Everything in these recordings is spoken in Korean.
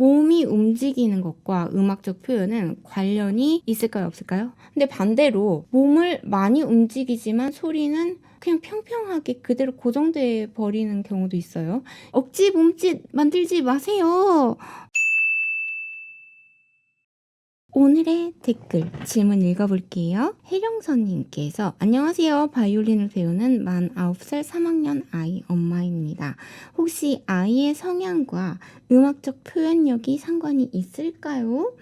몸이 움직이는 것과 음악적 표현은 관련이 있을까요, 없을까요? 근데 반대로 몸을 많이 움직이지만 소리는 그냥 평평하게 그대로 고정돼 버리는 경우도 있어요. 억지 몸짓 만들지 마세요. 오늘의 댓글 질문 읽어볼게요. 혜령선님께서 안녕하세요. 바이올린을 배우는 만 9살 3학년 아이 엄마입니다. 혹시 아이의 성향과 음악적 표현력이 상관이 있을까요?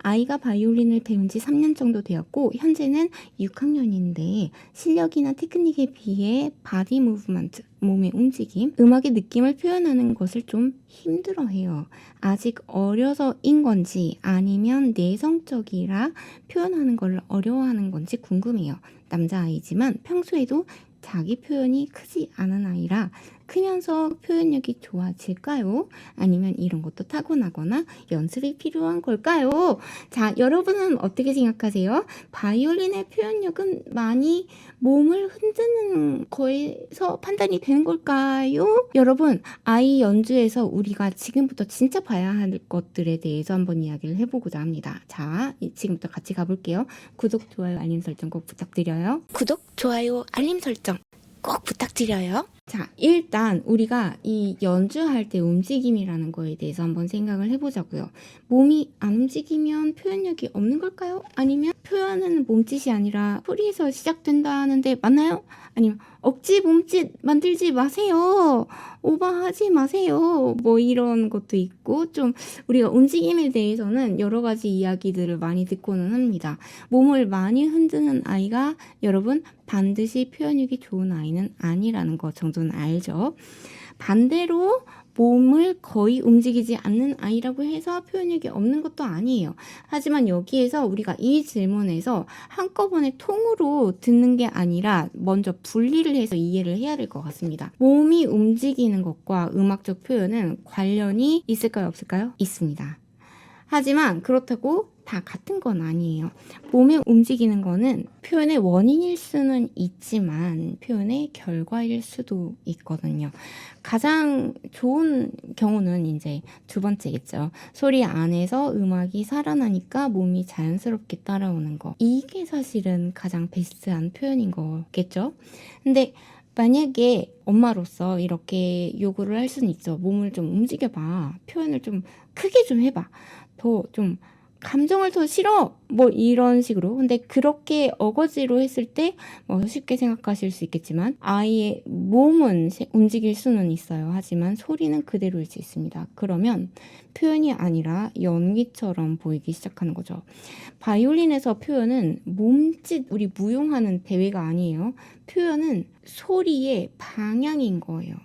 아이가 바이올린을 배운 지 3년 정도 되었고 현재는 6학년인데 실력이나 테크닉에 비해 바디 무브먼트, 몸의 움직임, 음악의 느낌을 표현하는 것을 좀 힘들어해요. 아직 어려서인 건지 아니면 내성적이라 표현하는 걸 어려워하는 건지 궁금해요. 남자아이지만 평소에도 자기 표현이 크지 않은 아이라 크면서 표현력이 좋아질까요? 아니면 이런 것도 타고나거나 연습이 필요한 걸까요? 자, 여러분은 어떻게 생각하세요? 바이올린의 표현력은 많이 몸을 흔드는 거에서 판단이 되는 걸까요? 여러분, 아이 연주에서 우리가 지금부터 진짜 봐야 할 것들에 대해서 한번 이야기를 해보고자 합니다. 자, 지금부터 같이 가볼게요. 구독, 좋아요, 알림 설정 꼭 부탁드려요. 구독, 좋아요, 알림 설정 꼭 부탁드려요. 자, 일단 우리가 이 연주할 때 움직임이라는 거에 대해서 한번 생각을 해보자고요. 몸이 안 움직이면 표현력이 없는 걸까요? 아니면 표현은 몸짓이 아니라 소리에서 시작된다는데 맞나요? 아니면 억지 몸짓 만들지 마세요. 오버하지 마세요. 뭐 이런 것도 있고 좀 우리가 움직임에 대해서는 여러 가지 이야기들을 많이 듣고는 합니다. 몸을 많이 흔드는 아이가 여러분 반드시 표현력이 좋은 아이는 아니라는 거 정도는 알죠. 반대로 몸을 거의 움직이지 않는 아이라고 해서 표현력이 없는 것도 아니에요. 하지만 여기에서 우리가 이 질문에서 한꺼번에 통으로 듣는 게 아니라 먼저 분리를 해서 이해를 해야 될 것 같습니다. 몸이 움직이는 것과 음악적 표현은 관련이 있을까요, 없을까요? 있습니다. 하지만 그렇다고 다 같은 건 아니에요. 몸에 움직이는 거는 표현의 원인일 수는 있지만 표현의 결과일 수도 있거든요. 가장 좋은 경우는 이제 두 번째겠죠. 소리 안에서 음악이 살아나니까 몸이 자연스럽게 따라오는 거. 이게 사실은 가장 베스트한 표현인 거겠죠. 근데 만약에 엄마로서 이렇게 요구를 할 수는 있죠. 몸을 좀 움직여봐. 표현을 좀 크게 좀 해봐. 더 좀 감정을 더 실어 뭐 이런 식으로. 근데 그렇게 어거지로 했을 때 뭐 쉽게 생각하실 수 있겠지만 아이의 몸은 움직일 수는 있어요. 하지만 소리는 그대로일 수 있습니다. 그러면 표현이 아니라 연기처럼 보이기 시작하는 거죠. 바이올린에서 표현은 몸짓 우리 무용하는 대회가 아니에요. 표현은 소리의 방향인 거예요.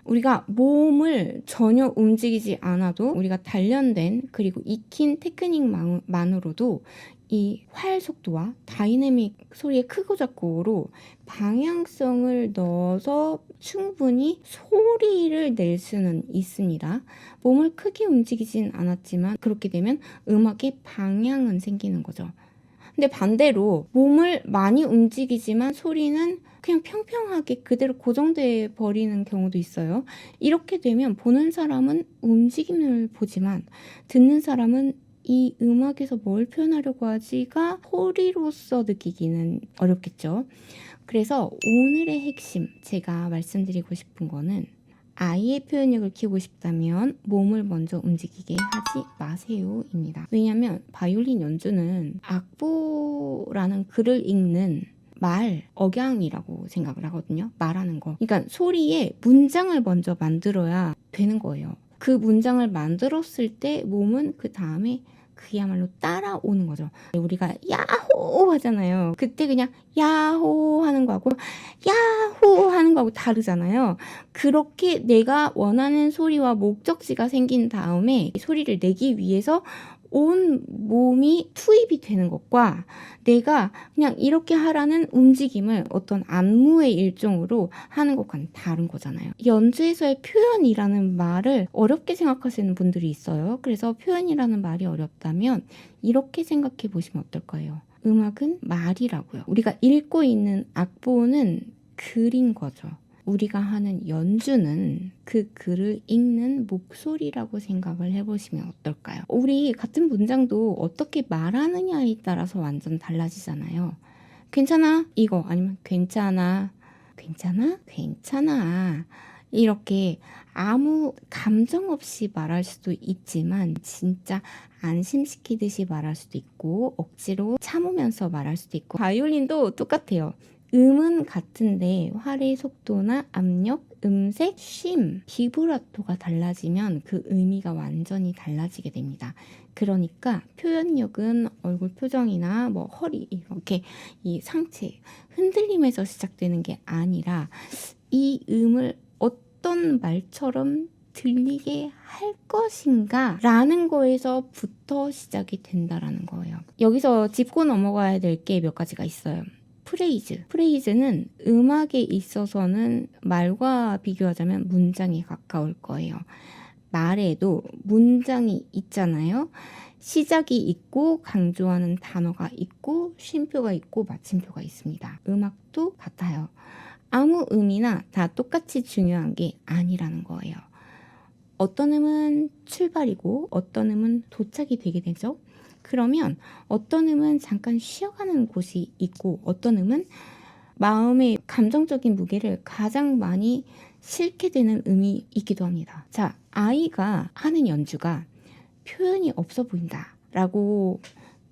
우리가 몸을 전혀 움직이지 않아도 우리가 단련된 그리고 익힌 테크닉만으로도 이 활 속도와 다이내믹 소리의 크고 작고로 방향성을 넣어서 충분히 소리를 낼 수는 있습니다. 몸을 크게 움직이진 않았지만 그렇게 되면 음악의 방향은 생기는 거죠. 근데 반대로 몸을 많이 움직이지만 소리는 그냥 평평하게 그대로 고정돼 버리는 경우도 있어요. 이렇게 되면 보는 사람은 움직임을 보지만 듣는 사람은 이 음악에서 뭘 표현하려고 하지가 소리로서 느끼기는 어렵겠죠. 그래서 오늘의 핵심 제가 말씀드리고 싶은 거는 아이의 표현력을 키우고 싶다면 몸을 먼저 움직이게 하지 마세요입니다. 왜냐하면 바이올린 연주는 악보라는 글을 읽는 말, 억양이라고 생각을 하거든요. 말하는 거. 그러니까 소리에 문장을 먼저 만들어야 되는 거예요. 그 문장을 만들었을 때 몸은 그 다음에 그야말로 따라오는 거죠. 우리가 야호 하잖아요. 그때 그냥 야호 하는 거하고 야호 하는 거하고 다르잖아요. 그렇게 내가 원하는 소리와 목적지가 생긴 다음에 소리를 내기 위해서 온 몸이 투입이 되는 것과 내가 그냥 이렇게 하라는 움직임을 어떤 안무의 일종으로 하는 것과는 다른 거잖아요. 연주에서의 표현이라는 말을 어렵게 생각하시는 분들이 있어요. 그래서 표현이라는 말이 어렵다면 이렇게 생각해 보시면 어떨까요? 음악은 말이라고요. 우리가 읽고 있는 악보는 글인 거죠. 우리가 하는 연주는 그 글을 읽는 목소리라고 생각을 해보시면 어떨까요? 우리 같은 문장도 어떻게 말하느냐에 따라서 완전 달라지잖아요. 괜찮아? 이거 아니면 괜찮아? 괜찮아? 괜찮아. 이렇게 아무 감정 없이 말할 수도 있지만 진짜 안심시키듯이 말할 수도 있고 억지로 참으면서 말할 수도 있고 바이올린도 똑같아요. 음은 같은데 활의 속도나 압력, 음색, 쉼, 비브라토가 달라지면 그 의미가 완전히 달라지게 됩니다. 그러니까 표현력은 얼굴 표정이나 뭐 허리 이렇게 이 상체 흔들림에서 시작되는 게 아니라 이 음을 어떤 말처럼 들리게 할 것인가 라는 거에서부터 시작이 된다라는 거예요. 여기서 짚고 넘어가야 될 게 몇 가지가 있어요. 프레이즈는 음악에 있어서는 말과 비교하자면 문장에 가까울 거예요. 말에도 문장이 있잖아요. 시작이 있고 강조하는 단어가 있고 쉼표가 있고 마침표가 있습니다. 음악도 같아요. 아무 음이나 다 똑같이 중요한 게 아니라는 거예요. 어떤 음은 출발이고 어떤 음은 도착이 되게 되죠. 그러면 어떤 음은 잠깐 쉬어가는 곳이 있고 어떤 음은 마음의 감정적인 무게를 가장 많이 싣게 되는 음이 있기도 합니다. 자, 아이가 하는 연주가 표현이 없어 보인다 라고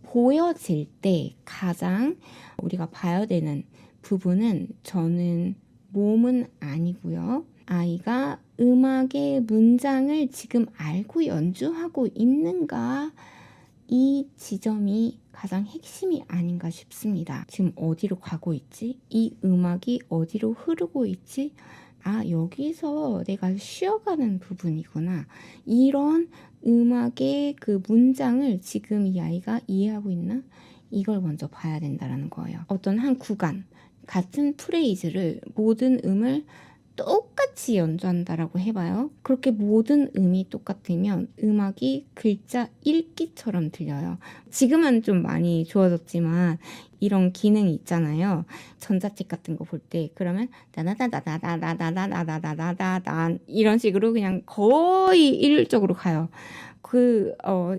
보여질 때 가장 우리가 봐야 되는 부분은 저는 몸은 아니고요. 아이가 음악의 문장을 지금 알고 연주하고 있는가 이 지점이 가장 핵심이 아닌가 싶습니다. 지금 어디로 가고 있지? 이 음악이 어디로 흐르고 있지? 아, 여기서 내가 쉬어가는 부분이구나. 이런 음악의 그 문장을 지금 이 아이가 이해하고 있나? 이걸 먼저 봐야 된다는 거예요. 어떤 한 구간, 같은 프레이즈를 모든 음을 똑같이 연주한다라고 해봐요. 그렇게 모든 음이 똑같으면 음악이 글자 읽기처럼 들려요. 지금은 좀 많이 좋아졌지만 이런 기능이 있잖아요. 전자책 같은 거 볼 때 그러면 나나다다다다다다다다다다다 이런 식으로 그냥 거의 일률적으로 가요.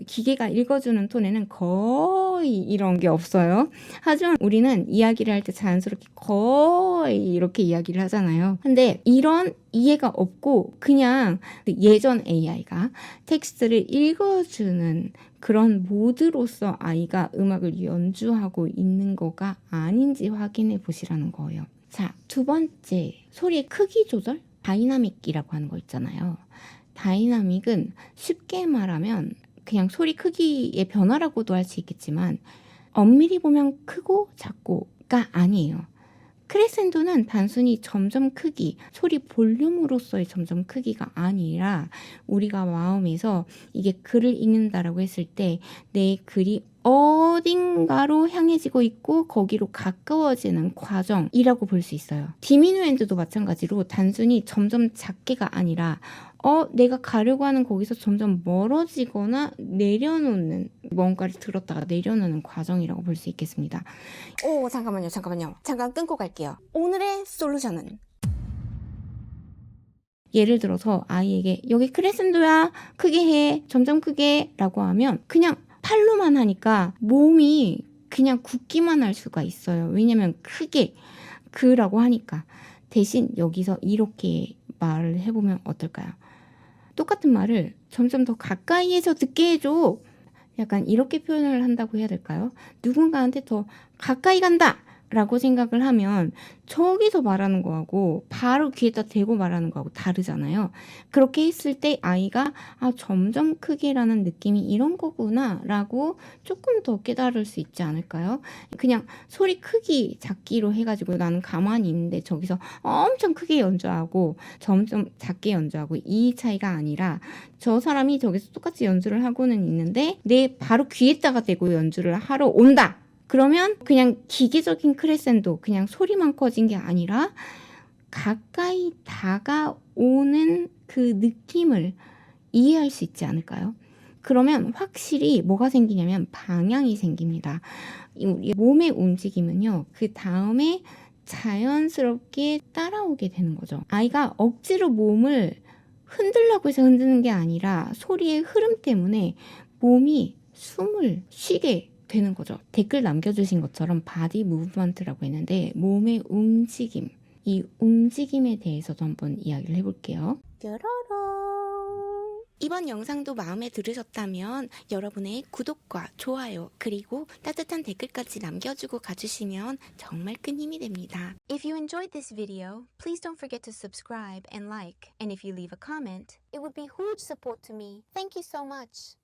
기계가 읽어주는 톤에는 거의 이런 게 없어요. 하지만 우리는 이야기를 할 때 자연스럽게 거의 이렇게 이야기를 하잖아요. 근데 이런 이해가 없고 그냥 예전 AI가 텍스트를 읽어주는 그런 모드로서 아이가 음악을 연주하고 있는 거가 아닌지 확인해 보시라는 거예요. 자, 두 번째, 소리의 크기 조절? 다이나믹이라고 하는 거 있잖아요. 다이나믹은 쉽게 말하면 그냥 소리 크기의 변화라고도 할 수 있겠지만 엄밀히 보면 크고 작고가 아니에요. 크레센도는 단순히 점점 크기, 소리 볼륨으로서의 점점 크기가 아니라 우리가 마음에서 이게 글을 읽는다라고 했을 때 내 글이 어딘가로 향해지고 있고 거기로 가까워지는 과정이라고 볼 수 있어요. 디미누엔드도 마찬가지로 단순히 점점 작게가 아니라 내가 가려고 하는 거기서 점점 멀어지거나 내려놓는 뭔가를 들었다가 내려놓는 과정이라고 볼 수 있겠습니다. 잠깐만요. 잠깐 끊고 갈게요. 오늘의 솔루션은 예를 들어서 아이에게 여기 크레센도야 크게 해 점점 크게 라고 하면 그냥 팔로만 하니까 몸이 그냥 굳기만 할 수가 있어요. 왜냐면 크게 그라고 하니까 대신 여기서 이렇게 말을 해보면 어떨까요? 똑같은 말을 점점 더 가까이에서 듣게 해줘. 약간 이렇게 표현을 한다고 해야 될까요? 누군가한테 더 가까이 간다! 라고 생각을 하면 저기서 말하는 거하고 바로 귀에다 대고 말하는 거하고 다르잖아요. 그렇게 했을 때 아이가 점점 크게라는 느낌이 이런 거구나 라고 조금 더 깨달을 수 있지 않을까요? 그냥 소리 크기 작기로 해가지고 나는 가만히 있는데 저기서 엄청 크게 연주하고 점점 작게 연주하고 이 차이가 아니라 저 사람이 저기서 똑같이 연주를 하고는 있는데 내 바로 귀에다가 대고 연주를 하러 온다. 그러면 그냥 기계적인 크레센도, 그냥 소리만 커진 게 아니라 가까이 다가오는 그 느낌을 이해할 수 있지 않을까요? 그러면 확실히 뭐가 생기냐면 방향이 생깁니다. 우리 몸의 움직임은요, 그 다음에 자연스럽게 따라오게 되는 거죠. 아이가 억지로 몸을 흔들려고 해서 흔드는 게 아니라 소리의 흐름 때문에 몸이 숨을 쉬게 되는 거죠. 댓글 남겨주신 것처럼 바디 무브먼트라고 했는데 몸의 움직임, 이 움직임에 대해서도 한번 이야기를 해볼게요. 뾰로롱. 이번 영상도 마음에 들으셨다면 여러분의 구독과 좋아요 그리고 따뜻한 댓글까지 남겨주고 가주시면 정말 큰 힘이 됩니다. If you enjoyed this video, please don't forget to subscribe and like. And if you leave a comment, it would be huge support to me. Thank you so much.